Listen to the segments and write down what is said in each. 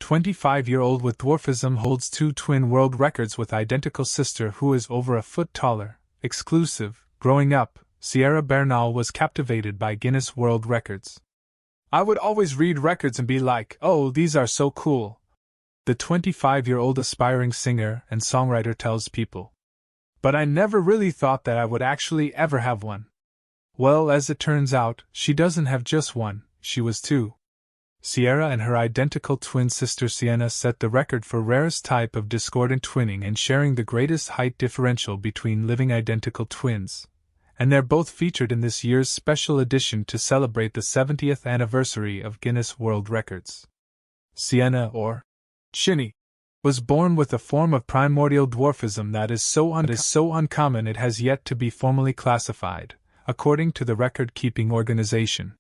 25-year-old with dwarfism holds 2 twin world records with identical sister who is over a foot taller. Exclusive. Growing up, Sierra Bernal was captivated by Guinness World Records. I would always read records and be like, oh, these are so cool. The 25-year-old aspiring singer and songwriter tells People. But I never really thought that I would actually ever have one. Well, as it turns out, she doesn't have just one, she was 2. Sierra and her identical twin sister Sienna set the record for rarest type of discordant twinning and sharing the greatest height differential between living identical twins. And they're both featured in this year's special edition to celebrate the 70th anniversary of Guinness World Records. Sienna, or Sinny, was born with a form of primordial dwarfism that is so uncommon it has yet to be formally classified, according to the record-keeping organization.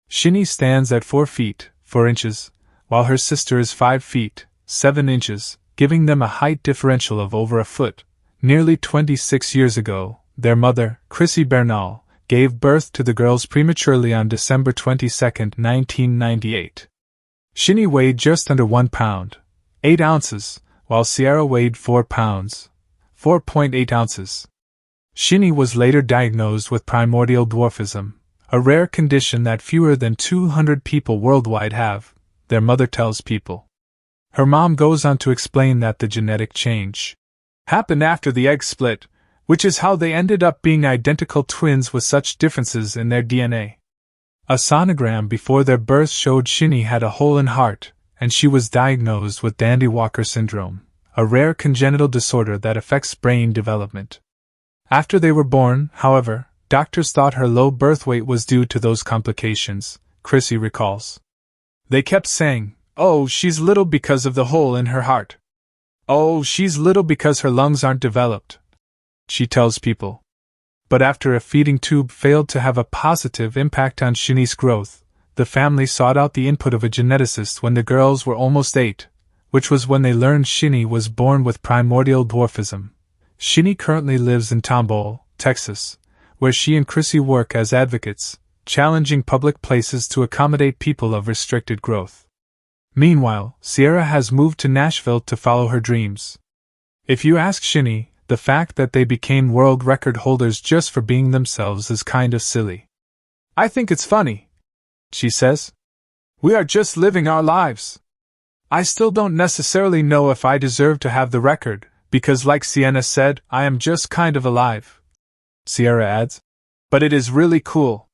Sinny stands at 4 feet, 4 inches, while her sister is 5 feet, 7 inches, giving them a height differential of over a foot. Nearly 26 years ago, their mother, Bernal, gave birth to the girls prematurely on December 22, 1998. Sinny weighed just under 1 pound, 8 ounces, while Sierra weighed 4 pounds, 4.8 ounces. Sinny was later diagnosed with primordial dwarfism, a rare condition that fewer than 200 people worldwide have, their mother tells People. Her mom goes on to explain that the genetic change happened after the egg split, which is how they ended up being identical twins with such differences in their DNA. A sonogram before their birth showed Sinny had a hole in heart, and she was diagnosed with Dandy-Walker syndrome, a rare congenital disorder that affects brain development. After they were born, however, doctors thought her low birth weight was due to those complications, Chrissy recalls. They kept saying, oh, she's little because of the hole in her heart. Oh, she's little because her lungs aren't developed, she tells People. But after a feeding tube failed to have a positive impact on Sinny's growth, the family sought out the input of a geneticist when the girls were almost 8, which was when they learned Sinny was born with primordial dwarfism. Sinny currently lives in Tomball, Texas, where she and Chrissy work as advocates, challenging public places to accommodate people of restricted growth. Meanwhile, Sierra has moved to Nashville to follow her dreams. If you ask Sinny, the fact that they became world record holders just for being themselves is kind of silly. I think it's funny, she says. We are just living our lives. I still don't necessarily know if I deserve to have the record, because like Sienna said, I am just kind of alive. Sierra adds. But it is really cool.